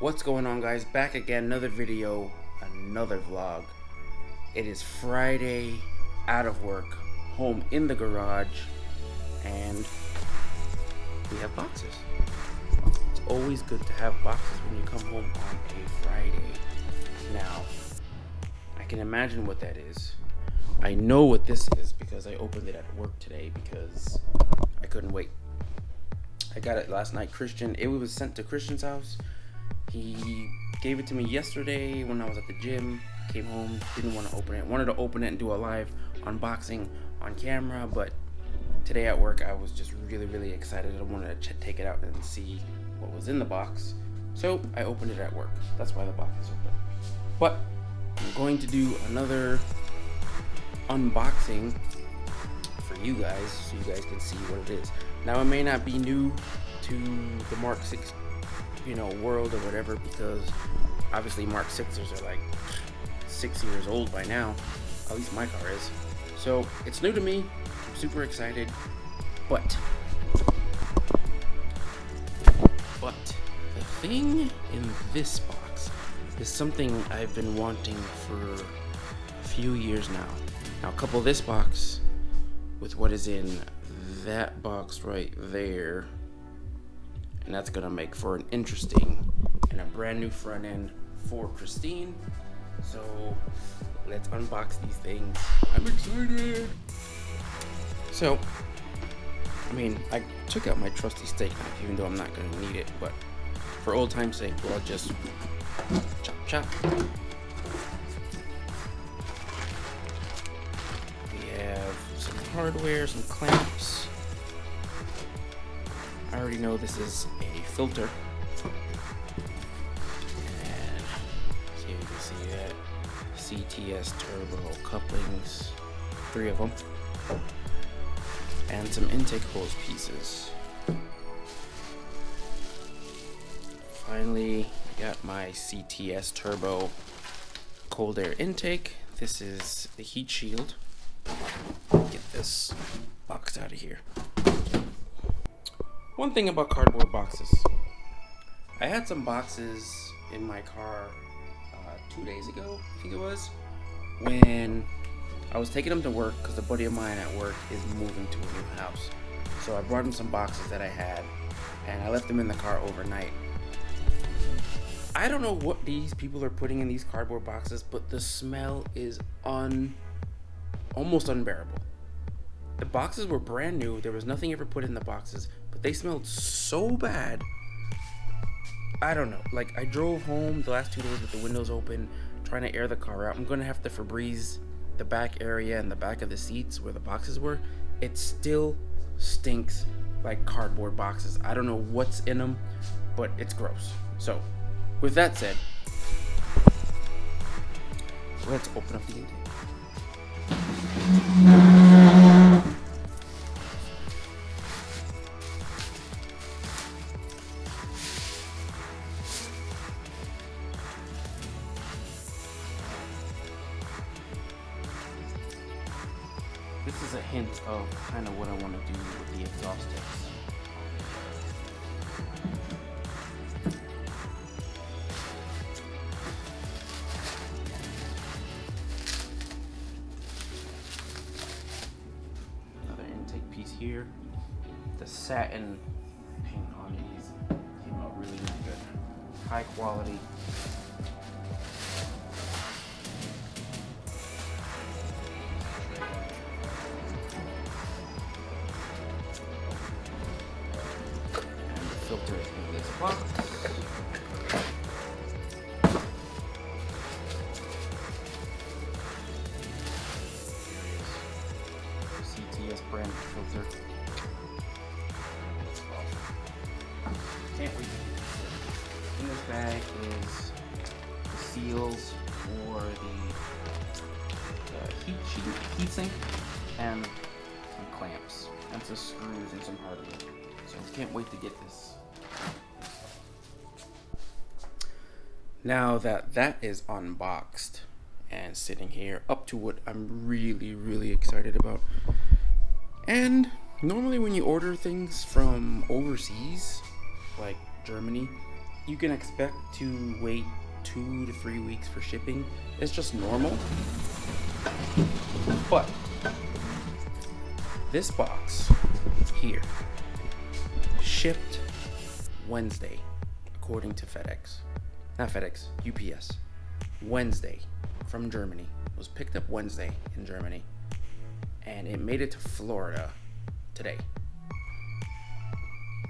What's going on, guys? Back again, another video, another vlog. It is Friday, out of work, home in the garage, and we have boxes. It's always good to have boxes when you come home on a Friday. Now, I can imagine what that is. I know what this is because I opened it at work today because I couldn't wait. I got it last night. It was sent to Christian's house. He gave it to me yesterday when I was at the gym. Came home, didn't want to open it. Wanted to open it and do a live unboxing on camera, but today at work I was just really excited. I wanted to take it out and see what was in the box. So I opened it at work. That's why the box is open. But I'm going to do another unboxing for you guys so you guys can see what it is. Now, it may not be new to the Mark 6 world or whatever, because obviously Mark 6ers are like 6 years old by now. At least my car is. So it's new to me. I'm super excited. But the thing in this box is something I've been wanting for a few years now. Now, couple this box with what is in that box right there, and that's gonna make for an interesting and a brand new front end for Christine. So let's unbox these things. I'm excited. So, I mean, I took out my trusty steak knife, even though I'm not gonna need it, but for old time's sake, we'll just chop. We have some hardware, some clamps. I already know this is a filter, and see if you can see that CTS turbo couplings, 3 of them, and some intake hose pieces. Finally, got my CTS turbo cold air intake. This is the heat shield. Get this box out of here. One thing about cardboard boxes, I had some boxes in my car 2 days ago, I think it was, when I was taking them to work because a buddy of mine at work is moving to a new house. So I brought him some boxes that I had, and I left them in the car overnight. I don't know what these people are putting in these cardboard boxes, but the smell is almost unbearable. The boxes were brand new. There was nothing ever put in the boxes, but they smelled so bad. I don't know. Like, I drove home the last 2 days with the windows open, trying to air the car out. I'm gonna have to Febreze the back area and the back of the seats where the boxes were. It still stinks like cardboard boxes. I don't know what's in them, but it's gross. So, with that said, let's open up the intake. This is a hint of kind of what I want to do with the exhaust tips. Another intake piece here. The satin paint on these came out really good. High quality. Filter in this box. CTS brand filter. Can't wait. In this bag is the seals for the heat sink and some clamps and some screws and some hardware. So can't wait to get this. Now that is unboxed and sitting here, up to what I'm really excited about. And normally when you order things from overseas, like Germany, you can expect to wait 2 to 3 weeks for shipping. It's just normal. But this box here shipped Wednesday, according to FedEx. Not FedEx, UPS. Wednesday from Germany. It was picked up Wednesday in Germany. And it made it to Florida today.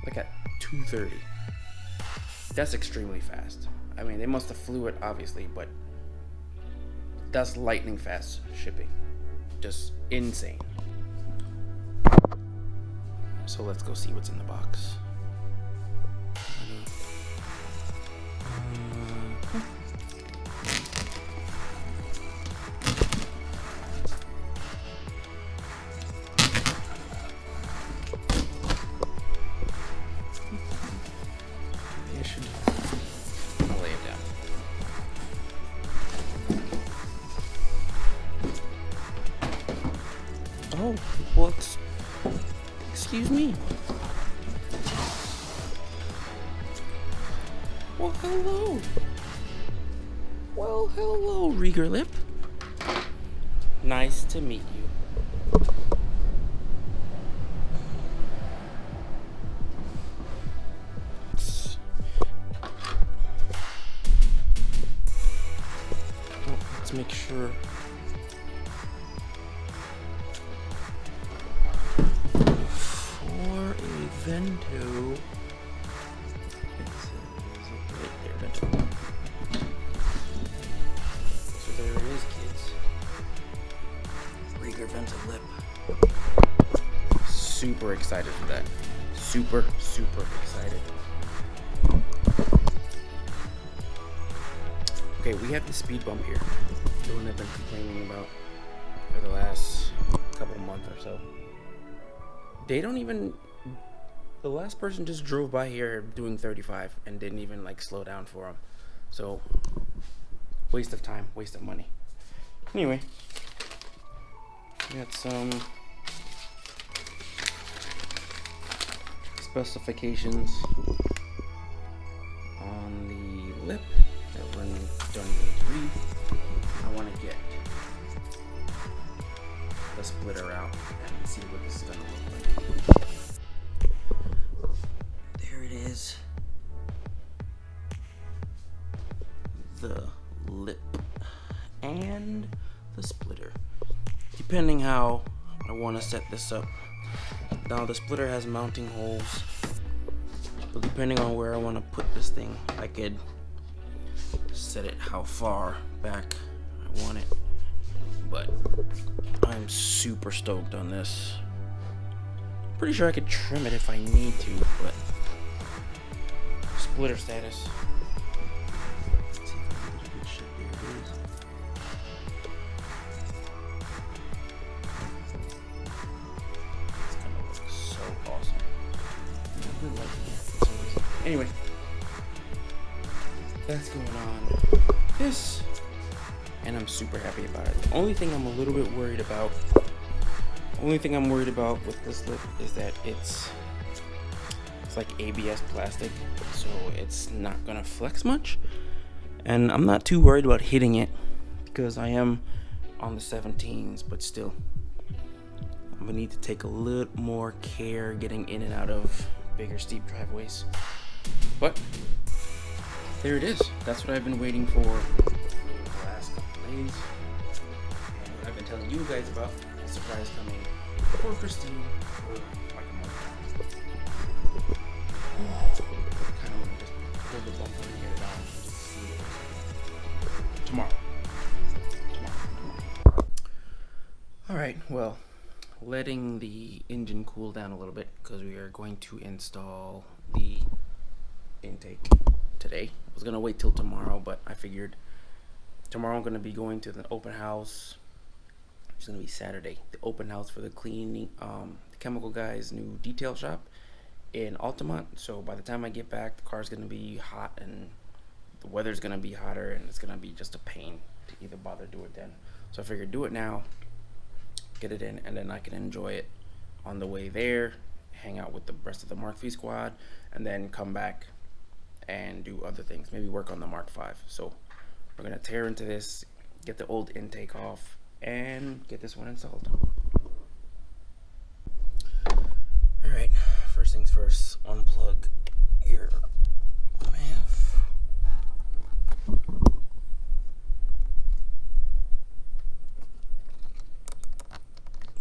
Like at 2:30. That's extremely fast. I mean, they must have flew it, obviously, but that's lightning fast shipping. Just insane. So let's go see what's in the box. I'll lay it down. Oh, well, excuse me. Well, hello. Well, hello, Rieger Lip. Nice to meet you. Let's make sure. For a Vento. So there it is, kids. Rieger Vento Lip. Super excited for that. Super excited. Okay, we have the speed bump here. The one I've been complaining about for the last couple months or so. They don't even... The last person just drove by here doing 35 and didn't even like slow down for them. So, waste of time, waste of money. Anyway, we got some specifications on the lip that we're don't need to read. I want to get the splitter out and see what this is going to look like. There it is. The lip and the splitter. Depending how I want to set this up. Now the splitter has mounting holes. But depending on where I want to put this thing, I could set it how far back I want it. But I'm super stoked on this. Pretty sure I could trim it if I need to, but splitter status. Let's see if I can get a good shot. There it is. It's gonna look so awesome. I really like it for some reason. Anyway, that's going on. This, and I'm super happy about it. The only thing I'm a little bit worried about, with this lip is that it's like ABS plastic, so it's not gonna flex much. And I'm not too worried about hitting it because I am on the 17s, but still, I'm gonna need to take a little more care getting in and out of bigger steep driveways. But there it is. That's what I've been waiting for the last couple of days. And what I've been telling you guys about a surprise coming for Christine for like a month now. Kind of want to just pull the bump and get it out and just see what it is. Tomorrow. Alright, well, letting the engine cool down a little bit because we are going to install the intake today. I was gonna wait till tomorrow, but I figured tomorrow I'm gonna be going to the open house. It's gonna be Saturday. The open house for the cleaning, the chemical guy's new detail shop in Altamont. So by the time I get back, the car's gonna be hot and the weather's gonna be hotter, and it's gonna be just a pain to either bother do it then. So I figured do it now, get it in, and then I can enjoy it on the way there, hang out with the rest of the Mark V squad, and then come back and do other things, maybe work on the Mark V. So we're gonna tear into this, get the old intake off, and get this one installed. Alright, first things first, unplug your MAF.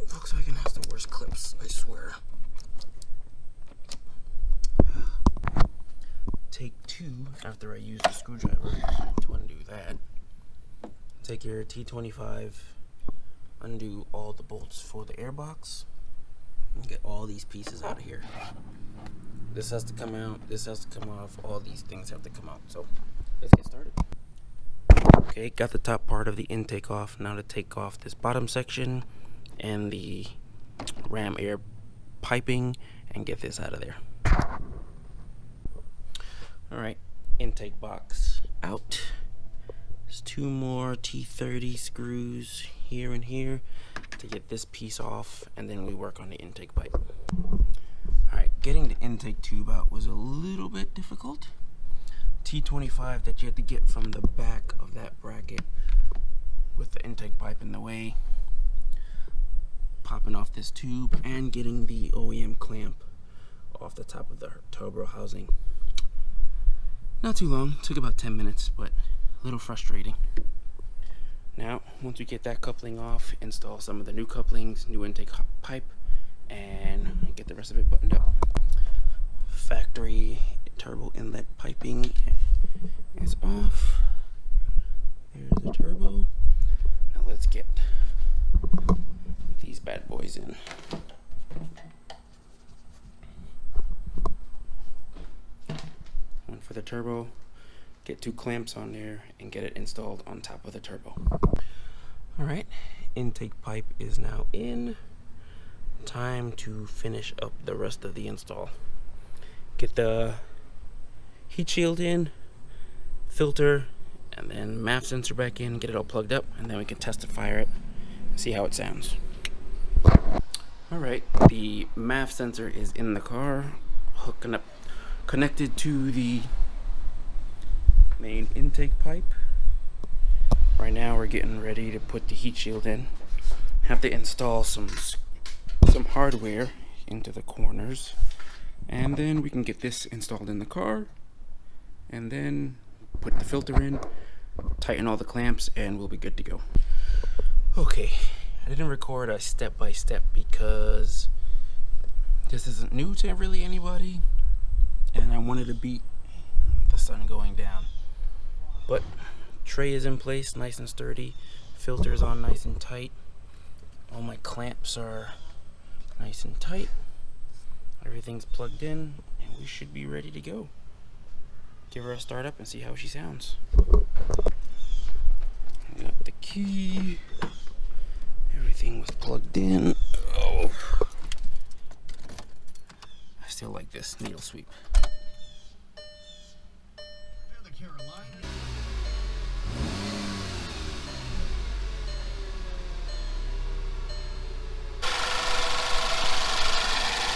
Volkswagen has the worst clips, I swear. Take two after I use the screwdriver to undo that. Take your T25, undo all the bolts for the airbox, and get all these pieces out of here. This has to come out, this has to come off, all these things have to come out. So let's get started. Okay, got the top part of the intake off. Now to take off this bottom section and the ram air piping and get this out of there. Alright, intake box out. There's two more T30 screws here and here to get this piece off, and then we work on the intake pipe. Alright, getting the intake tube out was a little bit difficult. T25 that you had to get from the back of that bracket with the intake pipe in the way. Popping off this tube and getting the OEM clamp off the top of the turbo housing. Not too long, took about 10 minutes, but a little frustrating. Now, once we get that coupling off, install some of the new couplings, new intake pipe, and get the rest of it buttoned up. Factory turbo inlet piping is off. There's the turbo. Now let's get these bad boys in. One for the turbo, get two clamps on there and get it installed on top of the turbo. Alright, intake pipe is now in. Time to finish up the rest of the install. Get the heat shield in, filter, and then MAF sensor back in, get it all plugged up, and then we can test and fire it and see how it sounds. Alright, the MAF sensor is in the car, hooking up, connected to the main intake pipe. Right now we're getting ready to put the heat shield in. Have to install some hardware into the corners, and then we can get this installed in the car, and then put the filter in, tighten all the clamps, and we'll be good to go. Okay, I didn't record a step-by-step because this isn't new to really anybody, and I wanted to beat the sun going down. But tray is in place, nice and sturdy, filter's on nice and tight, all my clamps are nice and tight, everything's plugged in, and we should be ready to go. Give her a start up and see how she sounds. Got the key, everything was plugged in. Oh, I still like this needle sweep.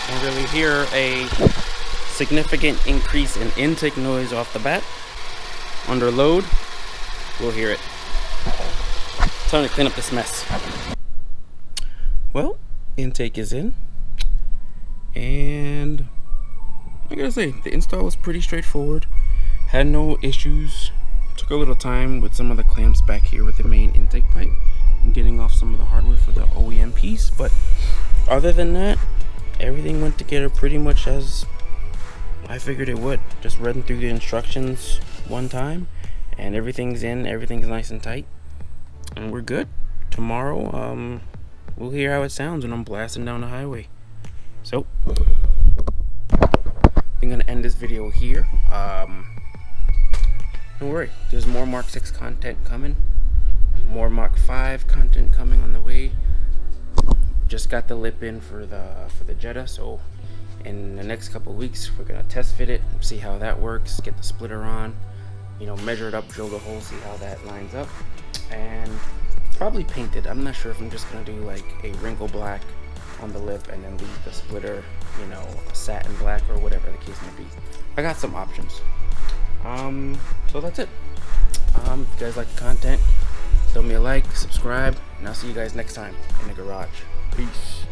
Can't really hear a significant increase in intake noise off the bat. Under load, we'll hear it. Time to clean up this mess. Well, intake is in, and I gotta say, the install was pretty straightforward. Had no issues. Took a little time with some of the clamps back here with the main intake pipe and getting off some of the hardware for the OEM piece, but other than that, everything went together pretty much as I figured it would. Just reading through the instructions one time, and everything's in, everything's nice and tight, and we're good. Tomorrow, we'll hear how it sounds when I'm blasting down the highway. So, I'm gonna end this video here. Don't worry, there's more Mark 6 content coming, more Mark 5 content coming on the way. Just got the lip in for the Jetta, so in the next couple of weeks we're gonna test fit it, see how that works, get the splitter on, you know, measure it up, drill the hole, see how that lines up, and probably paint it. I'm not sure if I'm just gonna do like a wrinkle black on the lip and then leave the splitter, you know, satin black or whatever the case may be. I got some options. So that's it. If you guys like the content, throw me a like, subscribe, and I'll see you guys next time in the garage. Peace.